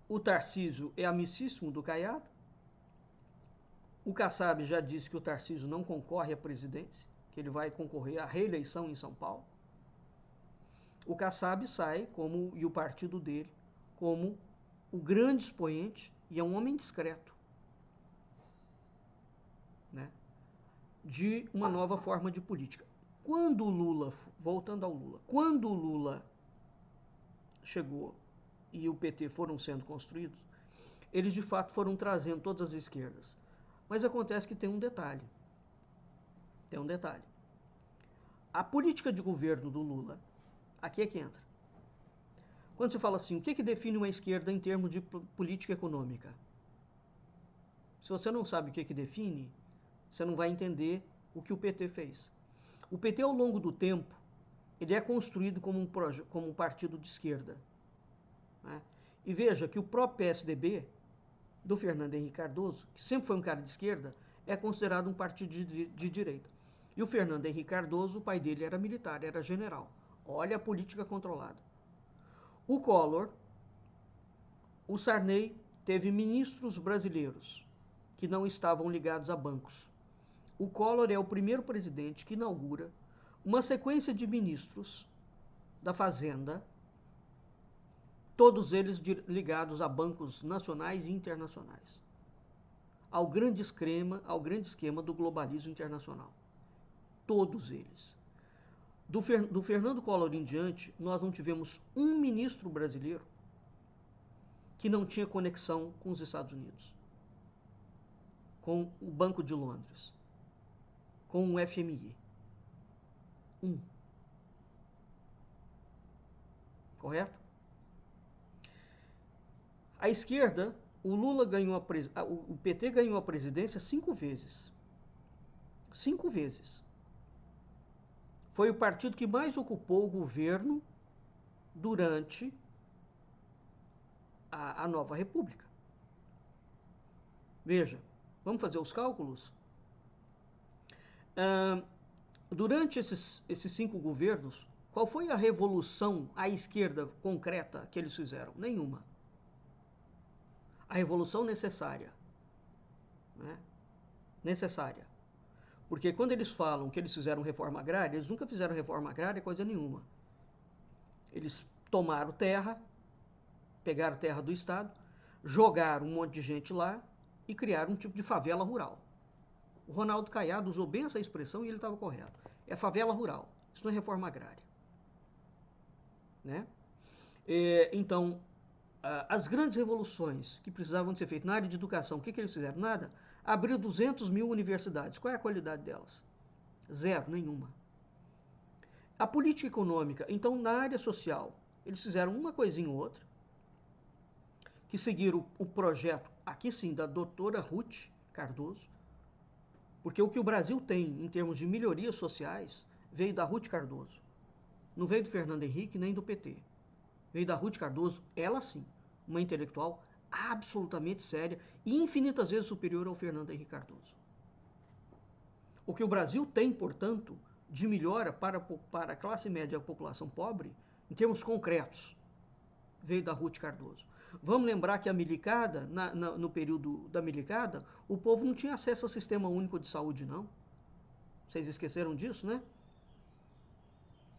o Tarcísio é amicíssimo do Caiado. O Kassab já disse que o Tarcísio não concorre à presidência, que ele vai concorrer à reeleição em São Paulo. O Kassab sai, e o partido dele, como o grande expoente, e é um homem discreto, né, de uma nova forma de política. Quando o Lula, voltando ao Lula, quando o Lula chegou e o PT foram sendo construídos, eles de fato foram trazendo todas as esquerdas. Mas acontece que tem um detalhe. Tem um detalhe. A política de governo do Lula, aqui é que entra. Quando você fala assim, o que define uma esquerda em termos de política econômica? Se você não sabe o que define, você não vai entender o que o PT fez. O PT, ao longo do tempo, ele é construído como um partido de esquerda, né? E veja que o próprio PSDB, do Fernando Henrique Cardoso, que sempre foi um cara de esquerda, é considerado um partido de direita. E o Fernando Henrique Cardoso, o pai dele era militar, era general. Olha a política controlada. O Collor, o Sarney, teve ministros brasileiros que não estavam ligados a bancos. O Collor é o primeiro presidente que inaugura uma sequência de ministros da Fazenda, todos eles ligados a bancos nacionais e internacionais, ao grande esquema do globalismo internacional. Todos eles. Do Fernando Collor em diante, nós não tivemos um ministro brasileiro que não tinha conexão com os Estados Unidos, com o Banco de Londres, com o FMI. Correto? A esquerda, o PT ganhou a presidência 5 vezes. 5 vezes. Foi o partido que mais ocupou o governo durante a nova república. Veja, vamos fazer os cálculos? Durante esses 5 governos, qual foi a revolução à esquerda concreta que eles fizeram? Nenhuma. A revolução necessária, né? Necessária. Porque quando eles falam que eles fizeram reforma agrária, eles nunca fizeram reforma agrária coisa nenhuma. Eles tomaram terra, pegaram terra do Estado, jogaram um monte de gente lá e criaram um tipo de favela rural. O Ronaldo Caiado usou bem essa expressão e ele estava correto. É favela rural, isso não é reforma agrária, né? Então, as grandes revoluções que precisavam de ser feitas na área de educação, o que eles fizeram? Nada. Abriu 200 mil universidades. Qual é a qualidade delas? Zero, nenhuma. A política econômica, então, na área social, eles fizeram uma coisinha ou outra, que seguiram o projeto, aqui sim, da doutora Ruth Cardoso, porque o que o Brasil tem em termos de melhorias sociais veio da Ruth Cardoso. Não veio do Fernando Henrique nem do PT. Veio da Ruth Cardoso, ela sim, uma intelectual absolutamente séria e infinitas vezes superior ao Fernando Henrique Cardoso. O que o Brasil tem, portanto, de melhora para a classe média e a população pobre, em termos concretos, veio da Ruth Cardoso. Vamos lembrar que a milicada, no período da milicada, o povo não tinha acesso ao sistema único de saúde, não. Vocês esqueceram disso, né?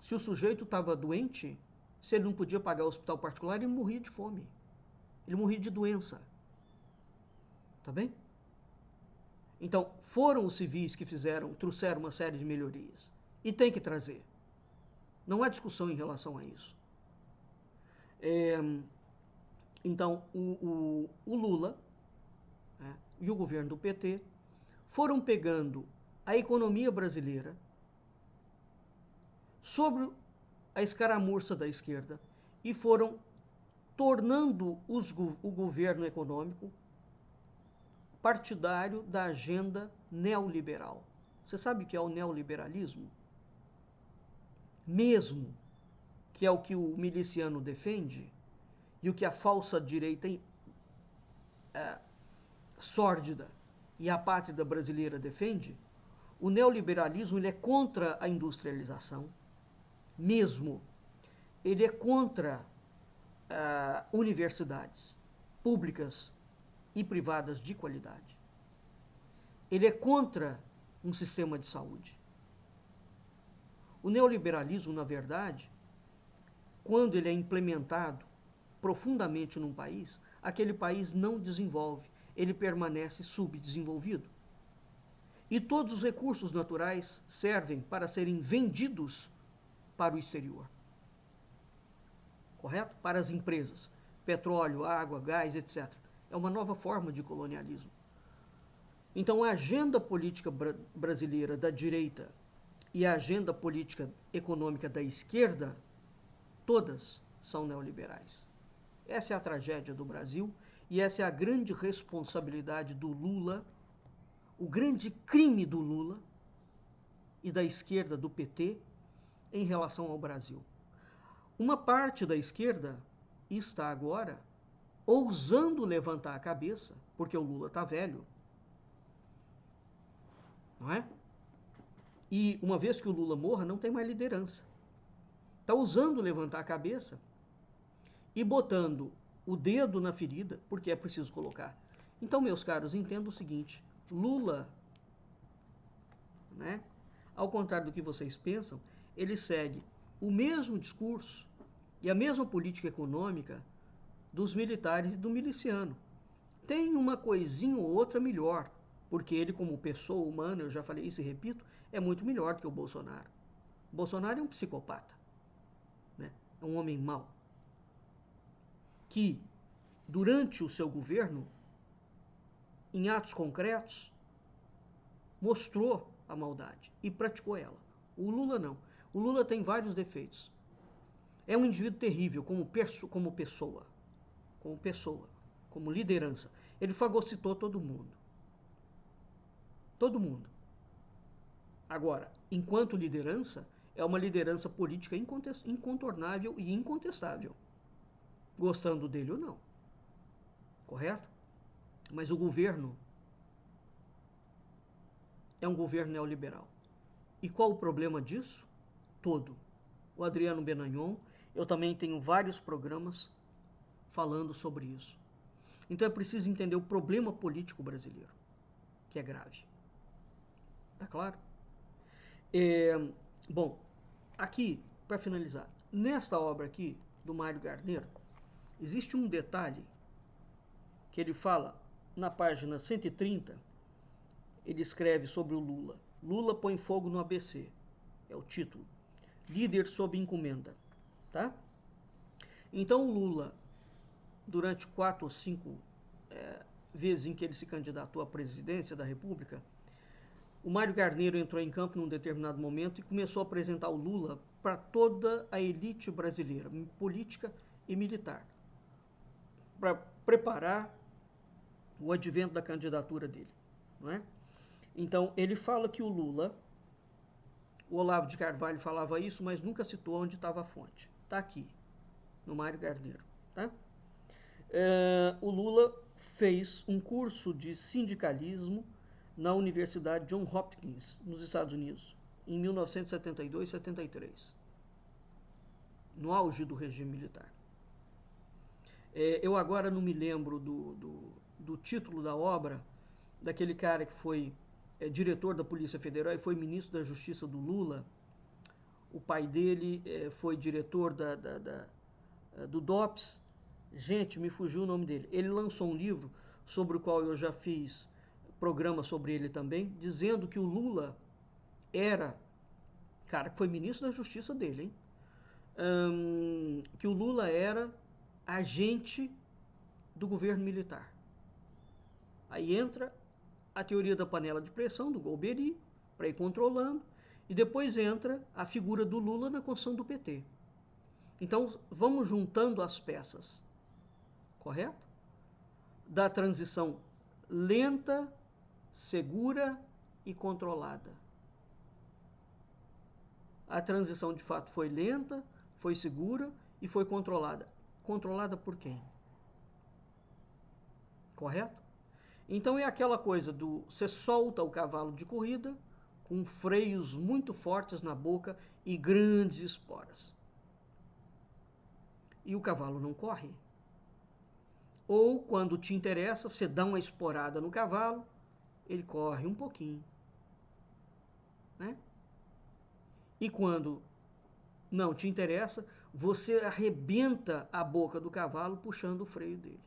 Se o sujeito estava doente, se ele não podia pagar o hospital particular, ele morria de fome. Ele morria de doença. Tá bem? Então, foram os civis que trouxeram uma série de melhorias. E tem que trazer. Não há discussão em relação a isso. Então, o Lula, né, e o governo do PT foram pegando a economia brasileira sobre a escaramuça da esquerda e foram tornando o governo econômico partidário da agenda neoliberal. Você sabe o que é o neoliberalismo? Mesmo que é o que o miliciano defende e o que a falsa direita sórdida e apátrida brasileira defende, o neoliberalismo ele é contra a industrialização, mesmo. Ele é contra universidades públicas e privadas de qualidade. Ele é contra um sistema de saúde. O neoliberalismo, na verdade, quando ele é implementado profundamente num país, aquele país não desenvolve, ele permanece subdesenvolvido. E todos os recursos naturais servem para serem vendidos para o exterior. Correto? Para as empresas. Petróleo, água, gás, etc. É uma nova forma de colonialismo. Então, a agenda política brasileira da direita e a agenda política econômica da esquerda, todas são neoliberais. Essa é a tragédia do Brasil e essa é a grande responsabilidade do Lula, o grande crime do Lula e da esquerda, do PT, em relação ao Brasil. Uma parte da esquerda está agora ousando levantar a cabeça, porque o Lula está velho, não é? E uma vez que o Lula morra, não tem mais liderança. Está ousando levantar a cabeça e botando o dedo na ferida, porque é preciso colocar. Então, meus caros, entenda o seguinte: Lula, né, ao contrário do que vocês pensam, ele segue o mesmo discurso e a mesma política econômica dos militares e do miliciano. Tem uma coisinha ou outra melhor, porque ele, como pessoa humana, eu já falei isso e repito, é muito melhor do que o Bolsonaro. O Bolsonaro é um psicopata, né? É um homem mau, que, durante o seu governo, em atos concretos, mostrou a maldade e praticou ela. O Lula não. O Lula tem vários defeitos. É um indivíduo terrível como pessoa, como liderança. Ele fagocitou todo mundo. Todo mundo. Agora, enquanto liderança, é uma liderança política incontornável e incontestável. Gostando dele ou não. Correto? Mas o governo é um governo neoliberal. E qual o problema disso? Todo. O Adriano Benagnon, eu também tenho vários programas falando sobre isso. Então é preciso entender o problema político brasileiro, que é grave. Tá claro? Bom, aqui, para finalizar, nesta obra aqui, do Mário Garneiro, existe um detalhe que ele fala na página 130, ele escreve sobre o Lula. Lula põe fogo no ABC, é o título. Líder sob encomenda, tá? Então o Lula, durante 4 ou 5 vezes em que ele se candidatou à presidência da República, o Mário Garneiro entrou em campo num determinado momento e começou a apresentar o Lula para toda a elite brasileira, política e militar, para preparar o advento da candidatura dele, não é? Então, ele fala que o Lula, o Olavo de Carvalho falava isso, mas nunca citou onde estava a fonte. Está aqui, no Mário Garneiro, tá? O Lula fez um curso de sindicalismo na Universidade Johns Hopkins, nos Estados Unidos, em 1972 e 73, no auge do regime militar. Eu agora não me lembro do título da obra, daquele cara que foi diretor da Polícia Federal e foi ministro da Justiça do Lula. O pai dele foi diretor do DOPS. Gente, me fugiu o nome dele. Ele lançou um livro sobre o qual eu já fiz programa sobre ele também, dizendo que o Lula era, cara, que foi ministro da Justiça dele, hein? Que o Lula era agente do governo militar. Aí entra a teoria da panela de pressão, do Golbery, para ir controlando, e depois entra a figura do Lula na construção do PT. Então, vamos juntando as peças, correto? Da transição lenta, segura e controlada. A transição, de fato, foi lenta, foi segura e foi controlada. Controlada por quem? Correto? Então é aquela coisa do você solta o cavalo de corrida com freios muito fortes na boca e grandes esporas. E o cavalo não corre. Ou quando te interessa, você dá uma esporada no cavalo, ele corre um pouquinho, né? E quando não te interessa, você arrebenta a boca do cavalo puxando o freio dele.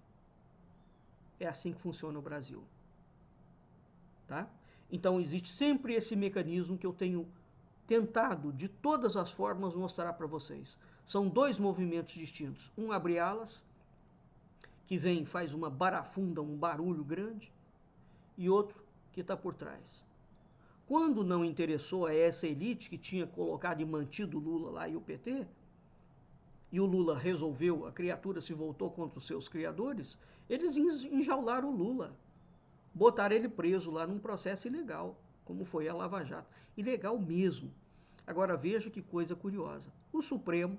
É assim que funciona o Brasil. Tá? Então existe sempre esse mecanismo que eu tenho tentado de todas as formas mostrar para vocês. São dois movimentos distintos. Um abre alas, que vem, faz uma barafunda, um barulho grande, e outro que está por trás. Quando não interessou a essa elite que tinha colocado e mantido o Lula lá e o PT, e o Lula resolveu, a criatura se voltou contra os seus criadores, eles enjaularam o Lula. Botaram ele preso lá num processo ilegal, como foi a Lava Jato. Ilegal mesmo. Agora veja que coisa curiosa. O Supremo,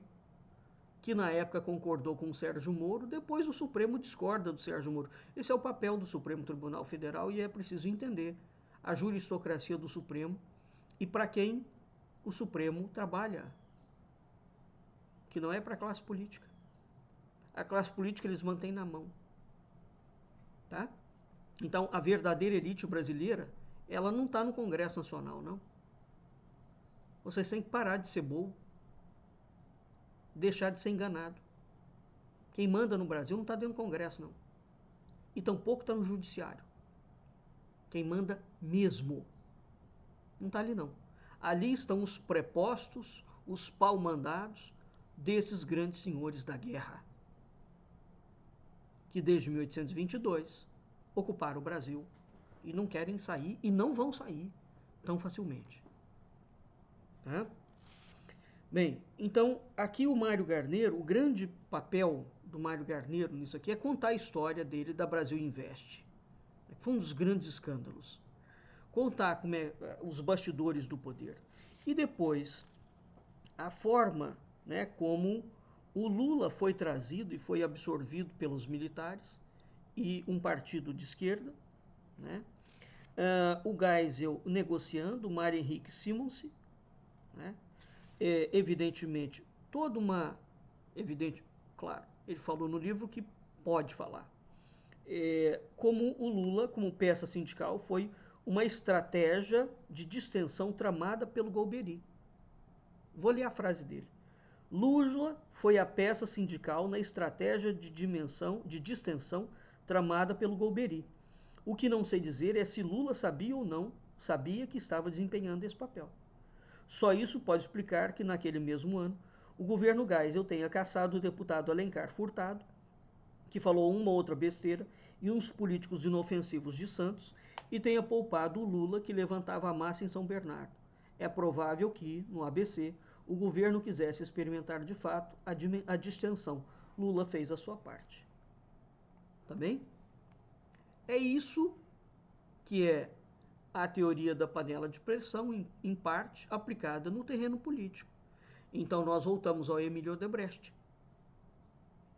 que na época concordou com o Sérgio Moro, depois o Supremo discorda do Sérgio Moro. Esse é o papel do Supremo Tribunal Federal e é preciso entender a juristocracia do Supremo e para quem o Supremo trabalha, que não é para a classe política. A classe política eles mantêm na mão. Tá? Então, a verdadeira elite brasileira, ela não está no Congresso Nacional, não. Vocês têm que parar de ser bobo, deixar de ser enganado. Quem manda no Brasil não está dentro do Congresso, não. E tampouco está no Judiciário. Quem manda mesmo não está ali, não. Ali estão os prepostos, os pau-mandados desses grandes senhores da guerra, que desde 1822 ocuparam o Brasil e não querem sair e não vão sair tão facilmente. Tá? Bem, então aqui o Mário Garneiro, o grande papel do Mário Garneiro nisso aqui é contar a história dele da Brasil Invest. Foi um dos grandes escândalos. Contar como é os bastidores do poder. E depois, a forma, né, como o Lula foi trazido e foi absorvido pelos militares e um partido de esquerda, né? O Geisel negociando, o Mário Henrique Simonsen, né? Evidentemente, toda uma... Claro, ele falou no livro que pode falar. Como o Lula, como peça sindical, foi uma estratégia de distensão tramada pelo Golbery. Vou ler a frase dele. Lula foi a peça sindical na estratégia de distensão tramada pelo Golbery. O que não sei dizer é se Lula sabia ou não sabia que estava desempenhando esse papel. Só isso pode explicar que naquele mesmo ano o governo Geisel tenha caçado o deputado Alencar Furtado, que falou uma ou outra besteira, e uns políticos inofensivos de Santos, e tenha poupado o Lula, que levantava a massa em São Bernardo. É provável que, no ABC, o governo quisesse experimentar de fato a distensão. Lula fez a sua parte. Tá bem? É isso que é a teoria da panela de pressão, em parte, aplicada no terreno político. Então nós voltamos ao Emílio Odebrecht.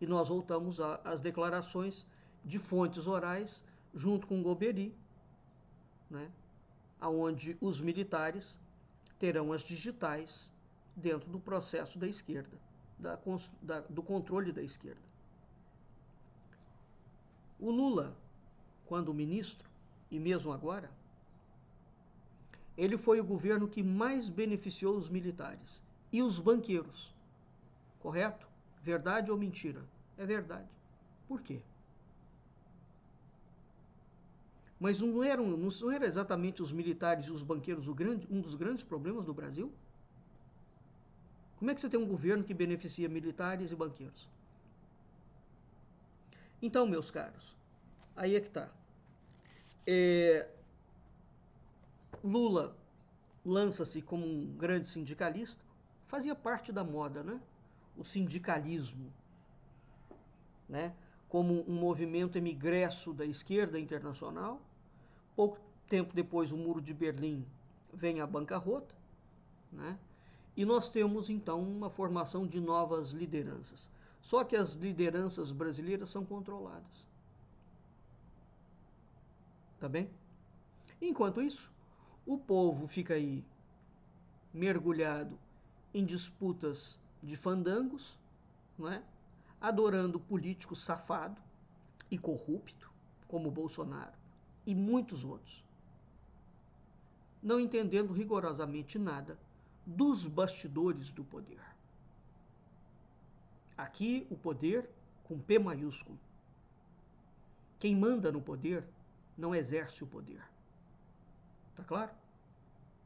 E nós voltamos às declarações de fontes orais junto com Golbery, né, onde os militares terão as digitais dentro do processo da esquerda, do controle da esquerda. O Lula, quando ministro, e mesmo agora, ele foi o governo que mais beneficiou os militares e os banqueiros. Correto? Verdade ou mentira? É verdade. Por quê? Mas não era exatamente os militares e os banqueiros um dos grandes problemas do Brasil? Como é que você tem um governo que beneficia militares e banqueiros? Então, meus caros, aí é que está. Lula lança-se como um grande sindicalista, fazia parte da moda, né? O sindicalismo, né? Como um movimento emigresso da esquerda internacional. Pouco tempo depois, o Muro de Berlim vem à bancarrota, né? E nós temos, então, uma formação de novas lideranças. Só que as lideranças brasileiras são controladas. Tá bem? Enquanto isso, o povo fica aí mergulhado em disputas de fandangos, não é? Adorando político safado e corrupto, como Bolsonaro e muitos outros, não entendendo rigorosamente nada dos bastidores do poder. Aqui o poder com P maiúsculo. Quem manda no poder não exerce o poder. Tá claro?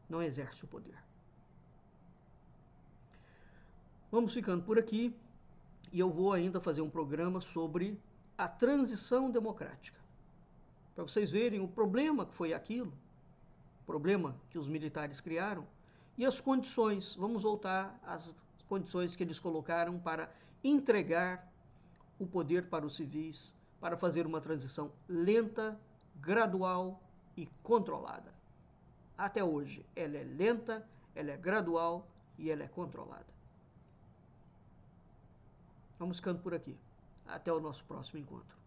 Não exerce o poder. Vamos ficando por aqui e eu vou ainda fazer um programa sobre a transição democrática. Para vocês verem o problema que foi aquilo, o problema que os militares criaram e as condições. Vamos voltar às condições que eles colocaram para entregar o poder para os civis, para fazer uma transição lenta, gradual e controlada. Até hoje, ela é lenta, ela é gradual e ela é controlada. Vamos ficando por aqui. Até o nosso próximo encontro.